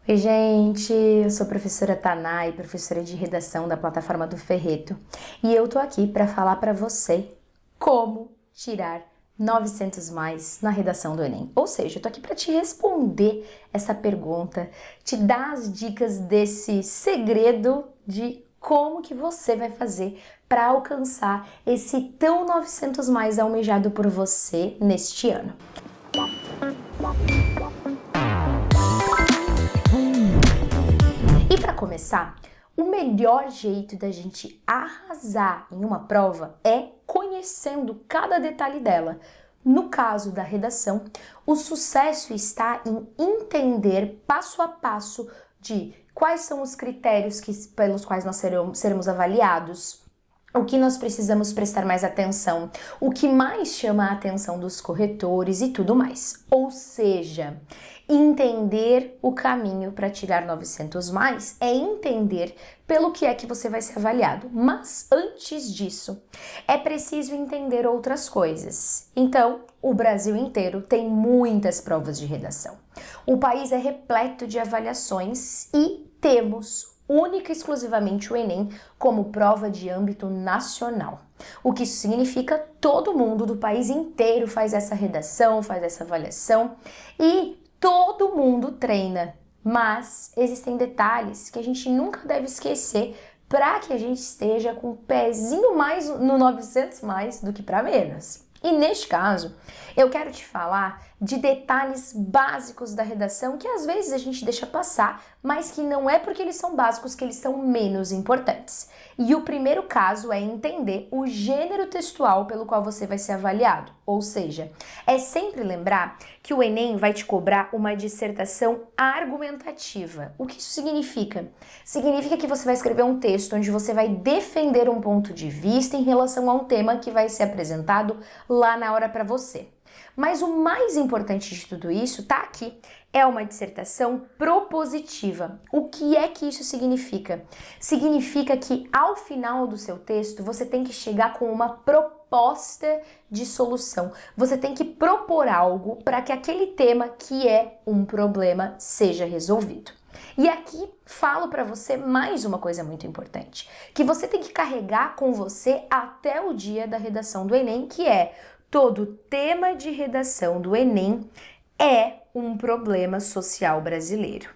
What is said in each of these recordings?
Oi, gente, eu sou a professora Tanai, professora de redação da plataforma do Ferreto, e eu tô aqui para falar para você como tirar 900 mais na redação do Enem. Ou seja, eu tô aqui para te responder essa pergunta, te dar as dicas desse segredo de como que você vai fazer para alcançar esse tão 900 mais almejado por você neste ano. E para começar, o melhor jeito da gente arrasar em uma prova é conhecendo cada detalhe dela. No caso da redação, o sucesso está em entender passo a passo de quais são os critérios pelos quais nós seremos avaliados, o que nós precisamos prestar mais atenção, o que mais chama a atenção dos corretores e tudo mais. Ou seja, entender o caminho para tirar 900 mais é entender pelo que é que você vai ser avaliado. Mas antes disso, é preciso entender outras coisas. Então, o Brasil inteiro tem muitas provas de redação. O país é repleto de avaliações e temos única e exclusivamente o Enem como prova de âmbito nacional. O que isso significa? Todo mundo do país inteiro faz essa redação, faz essa avaliação e todo mundo treina. Mas existem detalhes que a gente nunca deve esquecer para que a gente esteja com um pezinho mais no 900 mais do que para menos. E neste caso, eu quero te falar de detalhes básicos da redação que às vezes a gente deixa passar, mas que não é porque eles são básicos que eles são menos importantes. E o primeiro caso é entender o gênero textual pelo qual você vai ser avaliado. Ou seja, é sempre lembrar que o Enem vai te cobrar uma dissertação argumentativa. O que isso significa? Significa que você vai escrever um texto onde você vai defender um ponto de vista em relação a um tema que vai ser apresentado lá na hora para você. Mas o mais importante de tudo isso tá aqui. É uma dissertação propositiva. O que é que isso significa? Significa que ao final do seu texto você tem que chegar com uma proposta de solução. Você tem que propor algo para que aquele tema que é um problema seja resolvido. E aqui falo para você mais uma coisa muito importante, que você tem que carregar com você até o dia da redação do Enem, que é todo tema de redação do Enem é um problema social brasileiro.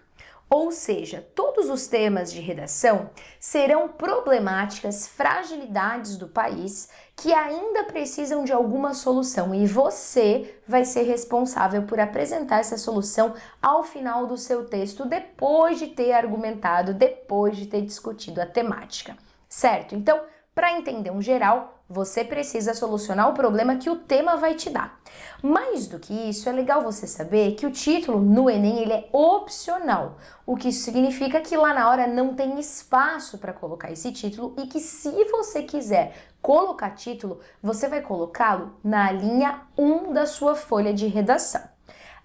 Ou seja, todos os temas de redação serão problemáticas, fragilidades do país que ainda precisam de alguma solução e você vai ser responsável por apresentar essa solução ao final do seu texto, depois de ter argumentado, depois de ter discutido a temática, certo? Então, para entender um geral, você precisa solucionar o problema que o tema vai te dar. Mais do que isso, é legal você saber que o título no Enem ele é opcional, o que isso significa que lá na hora não tem espaço para colocar esse título e que se você quiser colocar título, você vai colocá-lo na linha 1 da sua folha de redação.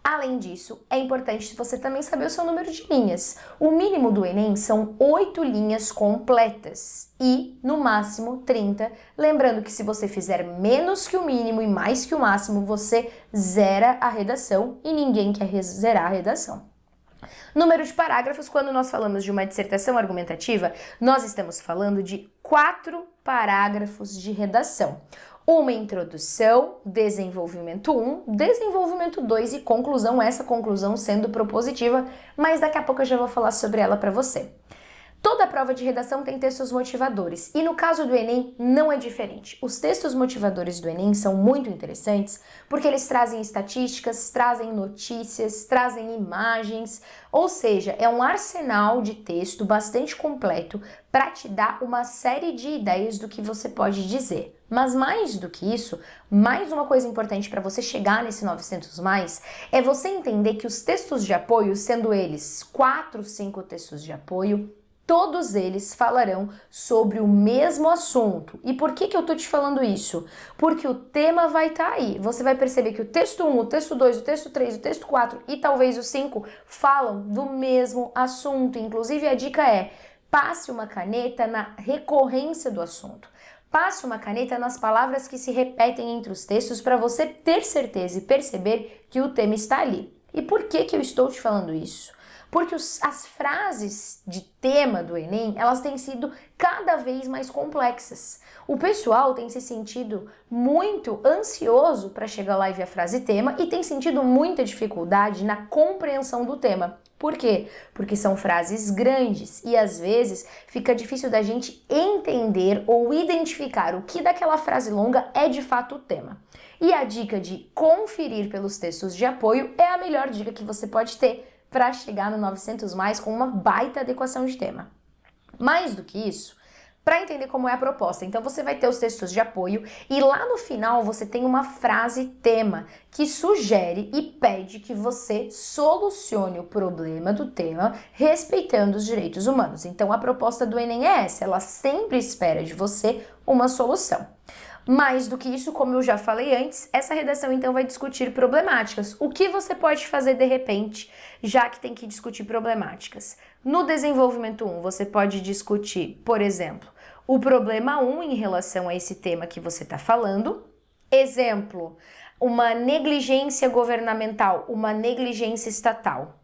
Além disso, é importante você também saber o seu número de linhas. O mínimo do Enem são 8 linhas completas e, no máximo, 30. Lembrando que se você fizer menos que o mínimo e mais que o máximo, você zera a redação e ninguém quer zerar a redação. Número de parágrafos, quando nós falamos de uma dissertação argumentativa, nós estamos falando de 4 parágrafos de redação. Uma introdução, desenvolvimento 1, desenvolvimento 2 e conclusão, essa conclusão sendo propositiva, mas daqui a pouco eu já vou falar sobre ela para você. Toda prova de redação tem textos motivadores e no caso do Enem não é diferente. Os textos motivadores do Enem são muito interessantes porque eles trazem estatísticas, trazem notícias, trazem imagens, ou seja, é um arsenal de texto bastante completo para te dar uma série de ideias do que você pode dizer. Mas mais do que isso, mais uma coisa importante para você chegar nesse 900 mais é você entender que os textos de apoio, sendo eles 4, 5 textos de apoio, todos eles falarão sobre o mesmo assunto. E por que eu tô te falando isso? Porque o tema vai estar aí. Você vai perceber que o texto 1, o texto 2, o texto 3, o texto 4 e talvez o 5 falam do mesmo assunto. Inclusive, a dica é: passe uma caneta na recorrência do assunto. Passe uma caneta nas palavras que se repetem entre os textos para você ter certeza e perceber que o tema está ali. E por que eu estou te falando isso? Porque as frases de tema do Enem, elas têm sido cada vez mais complexas. O pessoal tem se sentido muito ansioso para chegar lá e ver a frase tema e tem sentido muita dificuldade na compreensão do tema. Por quê? Porque são frases grandes e às vezes fica difícil da gente entender ou identificar o que daquela frase longa é de fato o tema. E a dica de conferir pelos textos de apoio é a melhor dica que você pode ter para chegar no 900 mais com uma baita adequação de tema. Mais do que isso, para entender como é a proposta. Então você vai ter os textos de apoio e lá no final você tem uma frase tema que sugere e pede que você solucione o problema do tema respeitando os direitos humanos. Então a proposta do Enem é essa, ela sempre espera de você uma solução. Mais do que isso, como eu já falei antes, essa redação então vai discutir problemáticas. O que você pode fazer de repente, já que tem que discutir problemáticas? No desenvolvimento 1, você pode discutir, por exemplo, o problema 1 em relação a esse tema que você está falando. Exemplo, uma negligência governamental, uma negligência estatal.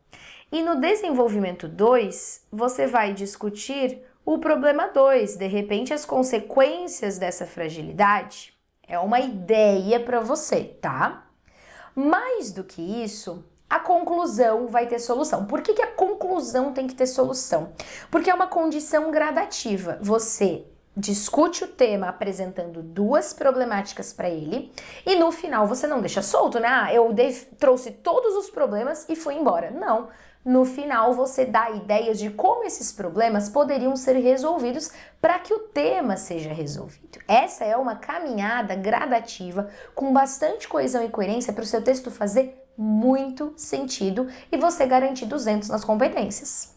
E no desenvolvimento 2, você vai discutir o problema 2, de repente as consequências dessa fragilidade. É uma ideia para você, tá? Mais do que isso, a conclusão vai ter solução. Por que a conclusão tem que ter solução? Porque é uma condição gradativa. Você discute o tema apresentando duas problemáticas para ele e no final você não deixa solto, né? Ah, eu trouxe todos os problemas e fui embora. Não. No final você dá ideias de como esses problemas poderiam ser resolvidos para que o tema seja resolvido. Essa é uma caminhada gradativa com bastante coesão e coerência para o seu texto fazer muito sentido e você garantir 200 nas competências.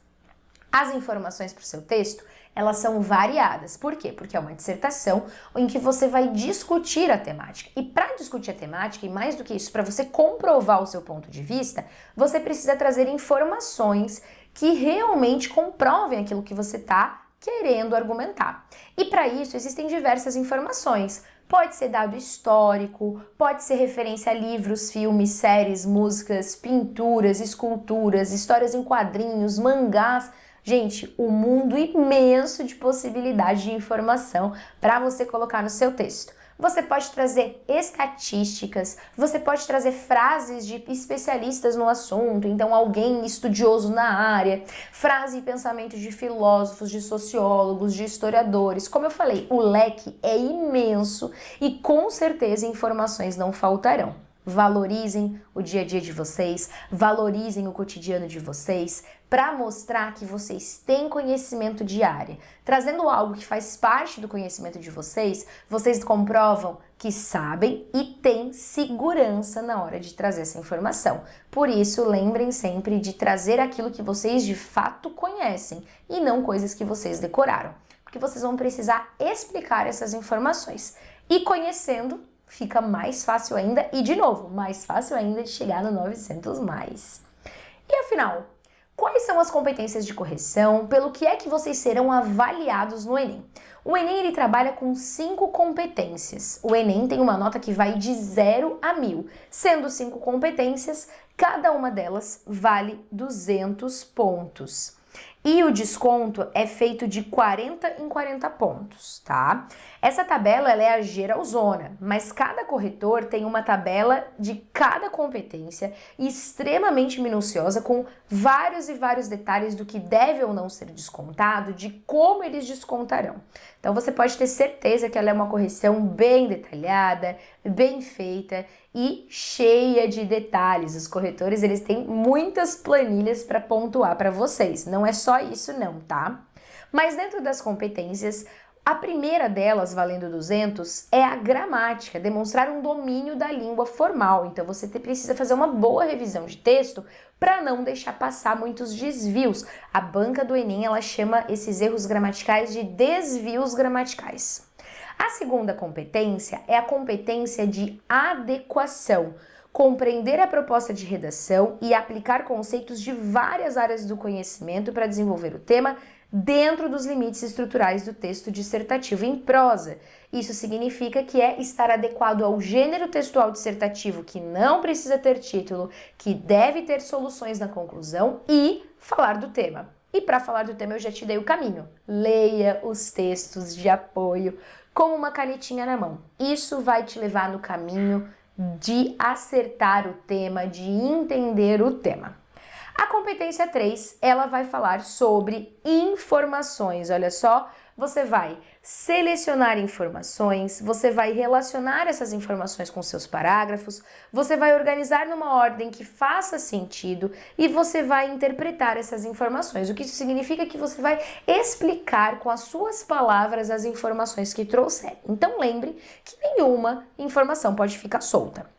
As informações para o seu texto, elas são variadas. Por quê? Porque é uma dissertação em que você vai discutir a temática. E para discutir a temática, e mais do que isso, para você comprovar o seu ponto de vista, você precisa trazer informações que realmente comprovem aquilo que você está querendo argumentar. E para isso existem diversas informações. Pode ser dado histórico, pode ser referência a livros, filmes, séries, músicas, pinturas, esculturas, histórias em quadrinhos, mangás. Gente, um mundo imenso de possibilidades de informação para você colocar no seu texto. Você pode trazer estatísticas, você pode trazer frases de especialistas no assunto, então alguém estudioso na área, frase e pensamento de filósofos, de sociólogos, de historiadores. Como eu falei, o leque é imenso e com certeza informações não faltarão. Valorizem o dia a dia de vocês, valorizem o cotidiano de vocês, para mostrar que vocês têm conhecimento de área. Trazendo algo que faz parte do conhecimento de vocês, vocês comprovam que sabem e têm segurança na hora de trazer essa informação. Por isso, lembrem sempre de trazer aquilo que vocês de fato conhecem e não coisas que vocês decoraram, porque vocês vão precisar explicar essas informações. E conhecendo, fica mais fácil ainda e, de novo, mais fácil ainda de chegar no 900 mais. E afinal, quais são as competências de correção? Pelo que é que vocês serão avaliados no Enem? O Enem ele trabalha com 5 competências. O Enem tem uma nota que vai de 0 a 1000. Sendo 5 competências, cada uma delas vale 200 pontos. E o desconto é feito de 40 em 40 pontos, tá? Essa tabela ela é a geralzona, mas cada corretor tem uma tabela de cada competência extremamente minuciosa com vários e vários detalhes do que deve ou não ser descontado, de como eles descontarão. Então você pode ter certeza que ela é uma correção bem detalhada, bem feita e cheia de detalhes. Os corretores eles têm muitas planilhas para pontuar para vocês. Não é só isso não, tá? Mas dentro das competências, a primeira delas, valendo 200, é a gramática, demonstrar um domínio da língua formal. Então você precisa fazer uma boa revisão de texto para não deixar passar muitos desvios. A banca do Enem ela chama esses erros gramaticais de desvios gramaticais. A segunda competência é a competência de adequação. compreender a proposta de redação e aplicar conceitos de várias áreas do conhecimento para desenvolver o tema dentro dos limites estruturais do texto dissertativo em prosa. Isso significa que é estar adequado ao gênero textual dissertativo, que não precisa ter título, que deve ter soluções na conclusão e falar do tema. E para falar do tema eu já te dei o caminho. Leia os textos de apoio com uma canetinha na mão. Isso vai te levar no caminho de acertar o tema, de entender o tema. A competência 3, ela vai falar sobre informações. Olha só, você vai selecionar informações, você vai relacionar essas informações com seus parágrafos, você vai organizar numa ordem que faça sentido e você vai interpretar essas informações. O que isso significa que você vai explicar com as suas palavras as informações que trouxer. Então lembre que nenhuma informação pode ficar solta.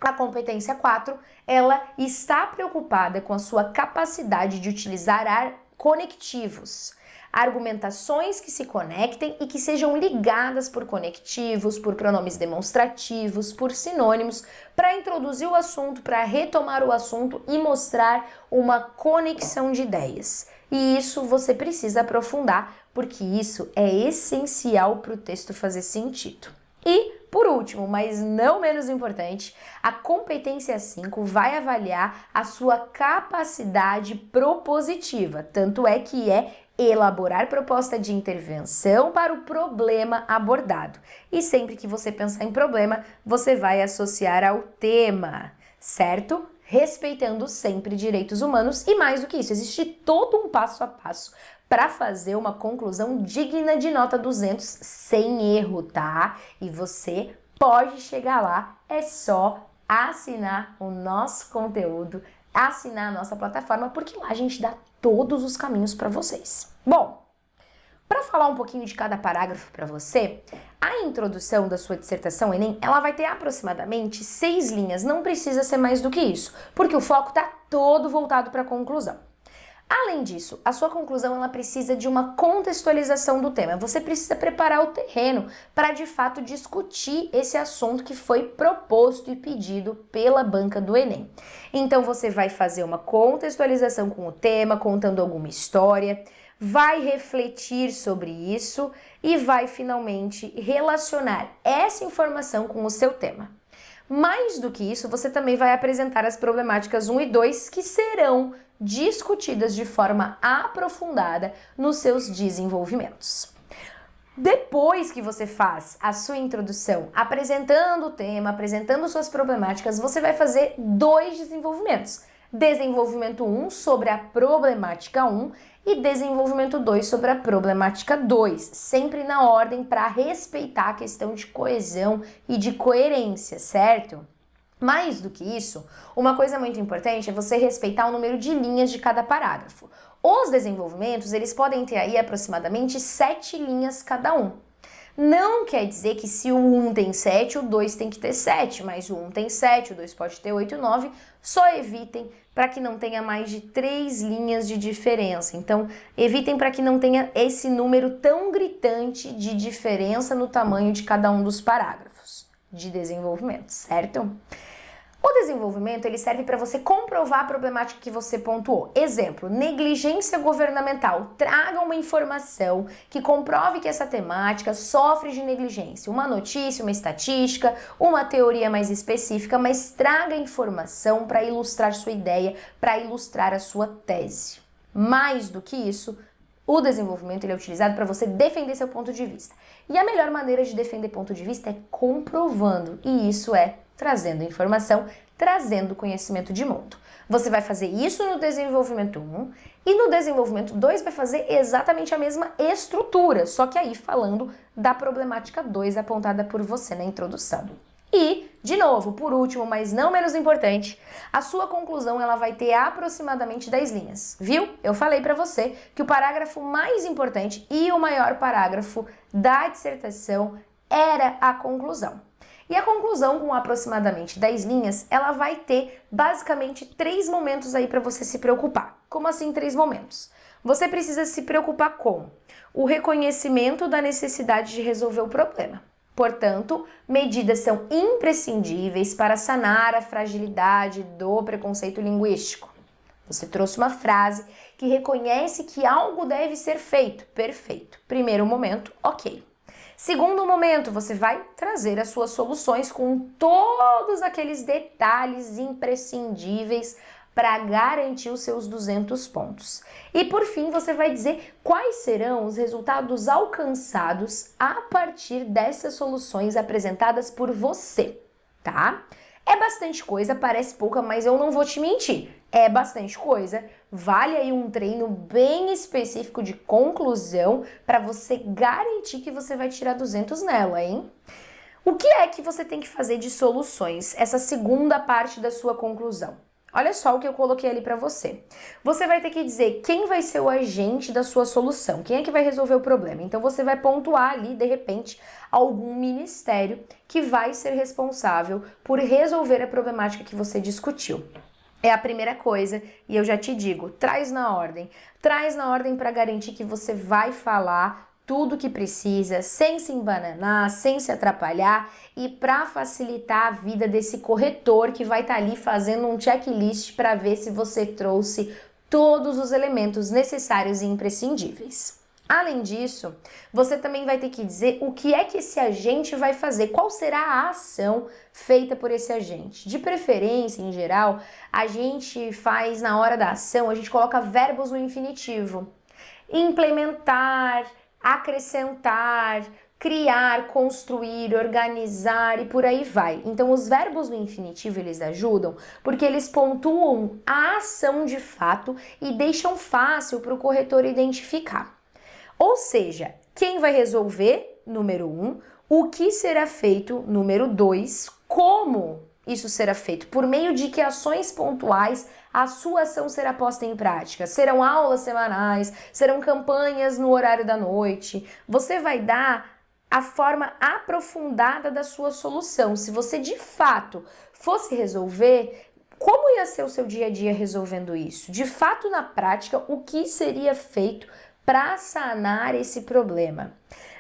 A competência 4, ela está preocupada com a sua capacidade de utilizar conectivos, argumentações que se conectem e que sejam ligadas por conectivos, por pronomes demonstrativos, por sinônimos, para introduzir o assunto, para retomar o assunto e mostrar uma conexão de ideias. E isso você precisa aprofundar, porque isso é essencial para o texto fazer sentido. E, por último, mas não menos importante, a competência 5 vai avaliar a sua capacidade propositiva, tanto é que é elaborar proposta de intervenção para o problema abordado. E sempre que você pensar em problema, você vai associar ao tema, certo? Respeitando sempre direitos humanos e mais do que isso, existe todo um passo a passo para fazer uma conclusão digna de nota 200 sem erro, tá? E você pode chegar lá, é só assinar o nosso conteúdo, assinar a nossa plataforma, porque lá a gente dá todos os caminhos para vocês. Bom, para falar um pouquinho de cada parágrafo para você, a introdução da sua dissertação Enem, ela vai ter aproximadamente 6 linhas, não precisa ser mais do que isso, porque o foco está todo voltado para a conclusão. Além disso, a sua conclusão ela precisa de uma contextualização do tema. Você precisa preparar o terreno para de fato discutir esse assunto que foi proposto e pedido pela banca do Enem. Então você vai fazer uma contextualização com o tema, contando alguma história, vai refletir sobre isso e vai finalmente relacionar essa informação com o seu tema. Mais do que isso, você também vai apresentar as problemáticas 1 e 2 que serão discutidas de forma aprofundada nos seus desenvolvimentos. Depois que você faz a sua introdução apresentando o tema, apresentando suas problemáticas, você vai fazer 2 desenvolvimentos. Desenvolvimento 1 sobre a problemática 1 e desenvolvimento 2 sobre a problemática 2, sempre na ordem para respeitar a questão de coesão e de coerência, certo? Mais do que isso, uma coisa muito importante é você respeitar o número de linhas de cada parágrafo. Os desenvolvimentos, eles podem ter aí aproximadamente 7 linhas cada um. Não quer dizer que se o 1 tem 7, o 2 tem que ter 7, mas o 1 tem 7, o 2 pode ter 8 e 9, só evitem para que não tenha mais de 3 linhas de diferença. Então, evitem para que não tenha esse número tão gritante de diferença no tamanho de cada um dos parágrafos de desenvolvimento, certo? O desenvolvimento, ele serve para você comprovar a problemática que você pontuou. Exemplo, negligência governamental. Traga uma informação que comprove que essa temática sofre de negligência. Uma notícia, uma estatística, uma teoria mais específica, mas traga informação para ilustrar sua ideia, para ilustrar a sua tese. Mais do que isso, o desenvolvimento ele é utilizado para você defender seu ponto de vista. E a melhor maneira de defender ponto de vista é comprovando, e isso é trazendo informação, trazendo conhecimento de mundo. Você vai fazer isso no desenvolvimento 1 e no desenvolvimento 2 vai fazer exatamente a mesma estrutura, só que aí falando da problemática 2 apontada por você na introdução. E, de novo, por último, mas não menos importante, a sua conclusão ela vai ter aproximadamente 10 linhas, viu? Eu falei para você que o parágrafo mais importante e o maior parágrafo da dissertação era a conclusão. E a conclusão, com aproximadamente 10 linhas, ela vai ter basicamente 3 momentos aí para você se preocupar. Como assim 3 momentos? Você precisa se preocupar com o reconhecimento da necessidade de resolver o problema. Portanto, medidas são imprescindíveis para sanar a fragilidade do preconceito linguístico. Você trouxe uma frase que reconhece que algo deve ser feito. Perfeito. Primeiro momento, ok. Segundo momento, você vai trazer as suas soluções com todos aqueles detalhes imprescindíveis para garantir os seus 200 pontos. E por fim, você vai dizer quais serão os resultados alcançados a partir dessas soluções apresentadas por você, tá? É bastante coisa, parece pouca, mas eu não vou te mentir. É bastante coisa. Vale aí um treino bem específico de conclusão para você garantir que você vai tirar 200 nela, hein? O que é que você tem que fazer de soluções? Essa segunda parte da sua conclusão. Olha só o que eu coloquei ali para você. Você vai ter que dizer quem vai ser o agente da sua solução, quem é que vai resolver o problema. Então você vai pontuar ali, de repente, algum ministério que vai ser responsável por resolver a problemática que você discutiu. É a primeira coisa, e eu já te digo, traz na ordem. Traz na ordem para garantir que você vai falar tudo que precisa, sem se embananar, sem se atrapalhar e para facilitar a vida desse corretor que vai estar ali fazendo um checklist para ver se você trouxe todos os elementos necessários e imprescindíveis. Além disso, você também vai ter que dizer o que é que esse agente vai fazer, qual será a ação feita por esse agente. De preferência, em geral, a gente faz na hora da ação, a gente coloca verbos no infinitivo. Implementar, acrescentar, criar, construir, organizar e por aí vai. Então, os verbos no infinitivo, eles ajudam porque eles pontuam a ação de fato e deixam fácil para o corretor identificar. Ou seja, quem vai resolver, número 1, o que será feito, número 2, como isso será feito, por meio de que ações pontuais a sua ação será posta em prática. Serão aulas semanais, serão campanhas no horário da noite. Você vai dar a forma aprofundada da sua solução. Se você de fato fosse resolver, como ia ser o seu dia a dia resolvendo isso? De fato, na prática, o que seria feito para sanar esse problema?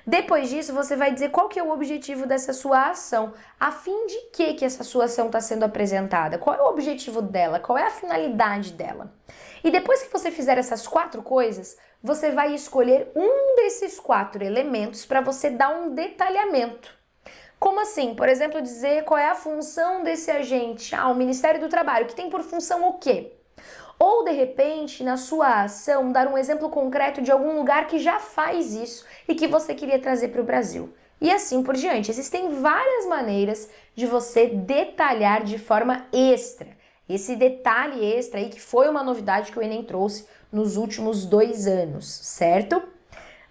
Depois disso, você vai dizer qual que é o objetivo dessa sua ação, a fim de que essa sua ação está sendo apresentada, qual é o objetivo dela, qual é a finalidade dela. E depois que você fizer essas 4 coisas, você vai escolher um desses 4 elementos para você dar um detalhamento. Como assim? Por exemplo, dizer qual é a função desse agente. O Ministério do Trabalho, que tem por função o quê? Ou, de repente, na sua ação, dar um exemplo concreto de algum lugar que já faz isso e que você queria trazer para o Brasil. E assim por diante. Existem várias maneiras de você detalhar de forma extra. Esse detalhe extra aí que foi uma novidade que o Enem trouxe nos últimos 2 anos, certo?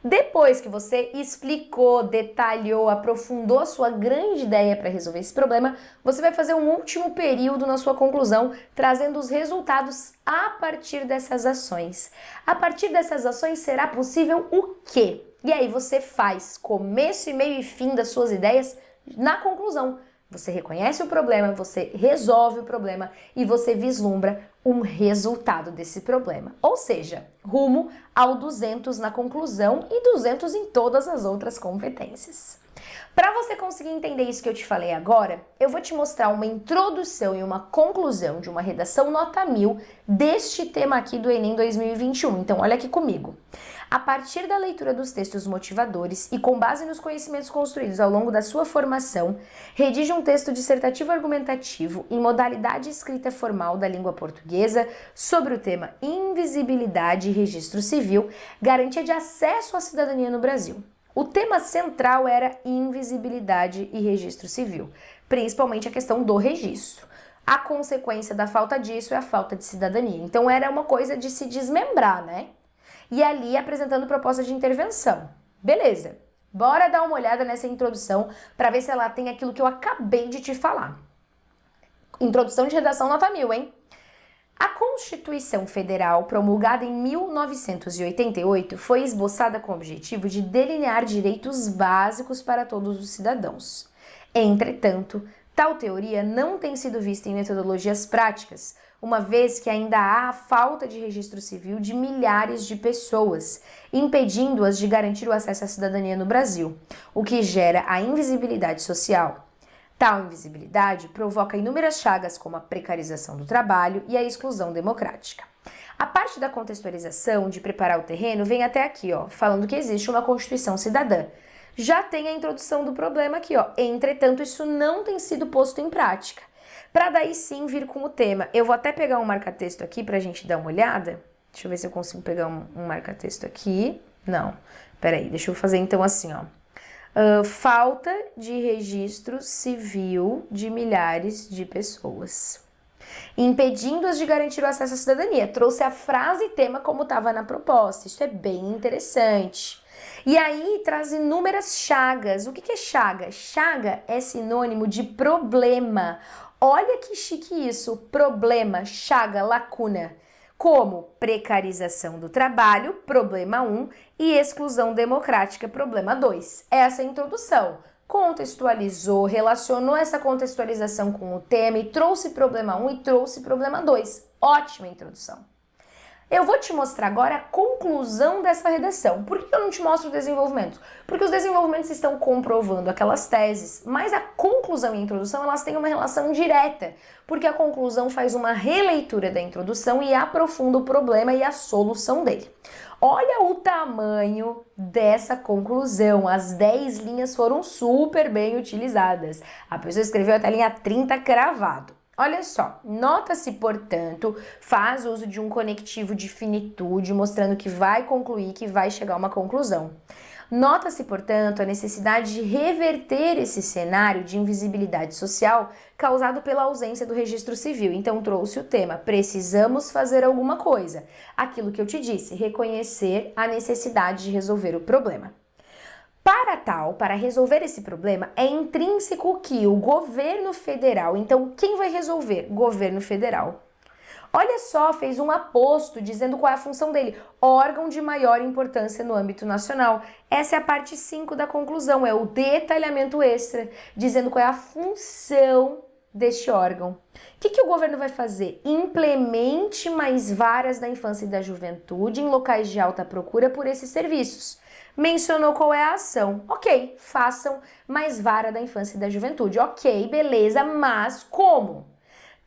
Depois que você explicou, detalhou, aprofundou a sua grande ideia para resolver esse problema, você vai fazer um último período na sua conclusão, trazendo os resultados a partir dessas ações. A partir dessas ações será possível o quê? E aí você faz começo, meio e fim das suas ideias na conclusão. Você reconhece o problema, você resolve o problema e você vislumbra um resultado desse problema. Ou seja, rumo ao 200 na conclusão e 200 em todas as outras competências. Para você conseguir entender isso que eu te falei agora, eu vou te mostrar uma introdução e uma conclusão de uma redação nota 1000 deste tema aqui do Enem 2021. Então, olha aqui comigo. A partir da leitura dos textos motivadores e com base nos conhecimentos construídos ao longo da sua formação, redige um texto dissertativo argumentativo em modalidade escrita formal da língua portuguesa sobre o tema Invisibilidade e Registro Civil, garantia de acesso à cidadania no Brasil. O tema central era invisibilidade e registro civil, principalmente a questão do registro. A consequência da falta disso é a falta de cidadania. Então era uma coisa de se desmembrar, né? E ali apresentando proposta de intervenção. Beleza, bora dar uma olhada nessa introdução para ver se ela tem aquilo que eu acabei de te falar. Introdução de redação nota 1000, hein? A Constituição Federal, promulgada em 1988, foi esboçada com o objetivo de delinear direitos básicos para todos os cidadãos. Entretanto, Tal teoria não tem sido vista em metodologias práticas, uma vez que ainda há a falta de registro civil de milhares de pessoas, impedindo-as de garantir o acesso à cidadania no Brasil, o que gera a invisibilidade social. Tal invisibilidade provoca inúmeras chagas como a precarização do trabalho e a exclusão democrática. A parte da contextualização, de preparar o terreno, vem até aqui, falando que existe uma Constituição cidadã. Já tem a introdução do problema aqui, entretanto, isso não tem sido posto em prática. Para daí sim vir com o tema. Eu vou até pegar um marca-texto aqui pra gente dar uma olhada. Deixa eu ver se eu consigo pegar um marca-texto aqui. Não, peraí, deixa eu fazer então assim, falta de registro civil de milhares de pessoas, impedindo-as de garantir o acesso à cidadania. Trouxe a frase e tema como estava na proposta. Isso é bem interessante. E aí traz inúmeras chagas. O que é chaga? Chaga é sinônimo de problema. Olha que chique isso, problema, chaga, lacuna. Como precarização do trabalho, problema 1, e exclusão democrática, problema 2. Essa é a introdução. Contextualizou, relacionou essa contextualização com o tema e trouxe problema 1 e trouxe problema 2. Ótima introdução. Eu vou te mostrar agora a conclusão dessa redação. Por que eu não te mostro o desenvolvimento? Porque os desenvolvimentos estão comprovando aquelas teses, mas a conclusão e a introdução elas têm uma relação direta, porque a conclusão faz uma releitura da introdução e aprofunda o problema e a solução dele. Olha o tamanho dessa conclusão, as 10 linhas foram super bem utilizadas. A pessoa escreveu até a linha 30 cravado. Olha só, nota-se, portanto, faz uso de um conectivo de finitude, mostrando que vai concluir, que vai chegar a uma conclusão. Nota-se, portanto, a necessidade de reverter esse cenário de invisibilidade social causado pela ausência do registro civil. Então, trouxe o tema, precisamos fazer alguma coisa. Aquilo que eu te disse, reconhecer a necessidade de resolver o problema. Para resolver esse problema, é intrínseco que o governo federal, então quem vai resolver? Governo federal. Olha só, fez um aposto dizendo qual é a função dele, órgão de maior importância no âmbito nacional. Essa é a parte 5 da conclusão, é o detalhamento extra, dizendo qual é a função deste órgão. O que o governo vai fazer? Implemente mais varas da infância e da juventude em locais de alta procura por esses serviços. Mencionou qual é a ação. Ok, façam mais vara da infância e da juventude. Ok, beleza, mas como?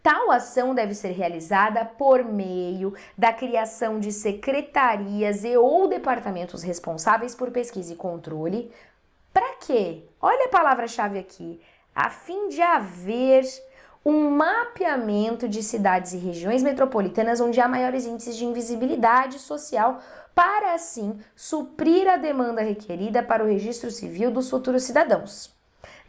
Tal ação deve ser realizada por meio da criação de secretarias e ou departamentos responsáveis por pesquisa e controle. Para quê? Olha a palavra-chave aqui. A fim de haver um mapeamento de cidades e regiões metropolitanas onde há maiores índices de invisibilidade social para, assim, suprir a demanda requerida para o registro civil dos futuros cidadãos.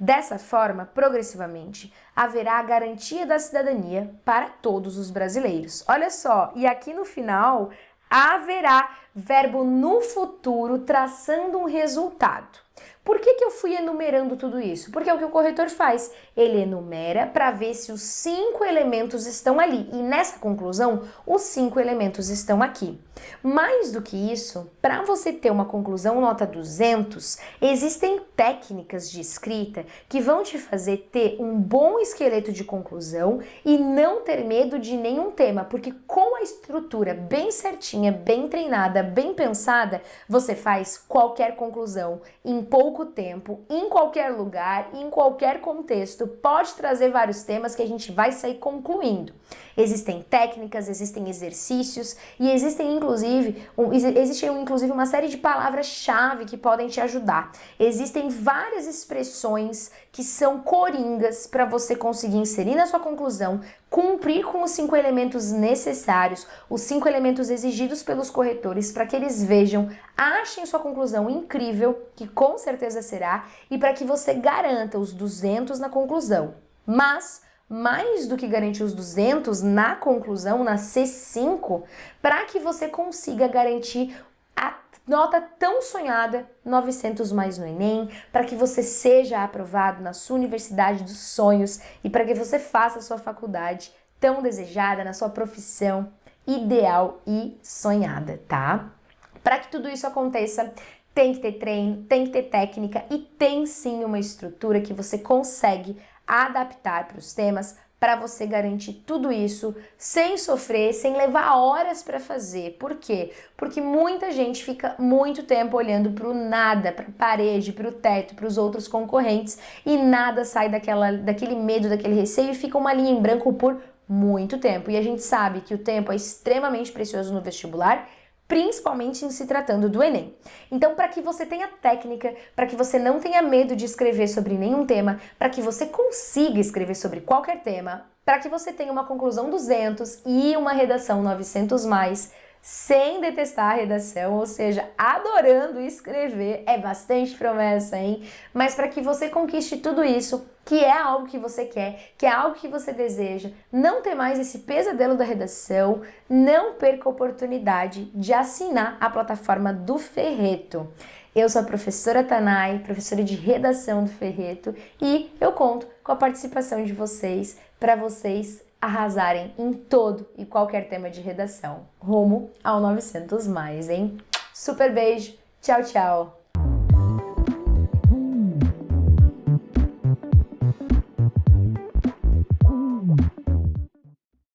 Dessa forma, progressivamente, haverá a garantia da cidadania para todos os brasileiros. Olha só, e aqui no final, haverá verbo no futuro traçando um resultado. Por que eu fui enumerando tudo isso? Porque é o que o corretor faz. Ele enumera para ver se os 5 elementos estão ali. E nessa conclusão, os 5 elementos estão aqui. Mais do que isso, para você ter uma conclusão nota 200, existem técnicas de escrita que vão te fazer ter um bom esqueleto de conclusão e não ter medo de nenhum tema, porque com a estrutura bem certinha, bem treinada, bem pensada, você faz qualquer conclusão em pouco tempo, em qualquer lugar, em qualquer contexto. Pode trazer vários temas que a gente vai sair concluindo. Existem técnicas, existem exercícios e existe inclusive uma série de palavras-chave que podem te ajudar. Existem várias expressões que são coringas para você conseguir inserir na sua conclusão, cumprir com os 5 elementos necessários, os 5 elementos exigidos pelos corretores para que eles vejam, achem sua conclusão incrível, que com certeza será, e para que você garanta os 200 na conclusão. Mas mais do que garantir os 200 na conclusão, na C5, para que você consiga garantir a nota tão sonhada, 900 mais no Enem, para que você seja aprovado na sua universidade dos sonhos e para que você faça a sua faculdade tão desejada, na sua profissão ideal e sonhada, tá? Para que tudo isso aconteça, tem que ter treino, tem que ter técnica e tem sim uma estrutura que você consegue adaptar para os temas, para você garantir tudo isso sem sofrer, sem levar horas para fazer. Por quê? Porque muita gente fica muito tempo olhando para o nada, para a parede, para o teto, para os outros concorrentes e nada sai daquele medo, daquele receio e fica uma linha em branco por muito tempo. E a gente sabe que o tempo é extremamente precioso no vestibular, principalmente em se tratando do Enem. Então, para que você tenha técnica, para que você não tenha medo de escrever sobre nenhum tema, para que você consiga escrever sobre qualquer tema, para que você tenha uma conclusão 200 e uma redação 900+, sem detestar a redação, ou seja, adorando escrever, é bastante promessa, hein? Mas para que você conquiste tudo isso, que é algo que você quer, que é algo que você deseja, não ter mais esse pesadelo da redação, não perca a oportunidade de assinar a plataforma do Ferreto. Eu sou a professora Tanay, professora de redação do Ferreto, e eu conto com a participação de vocês para vocês arrasarem em todo e qualquer tema de redação. Rumo ao 900+, hein? Super beijo, tchau, tchau!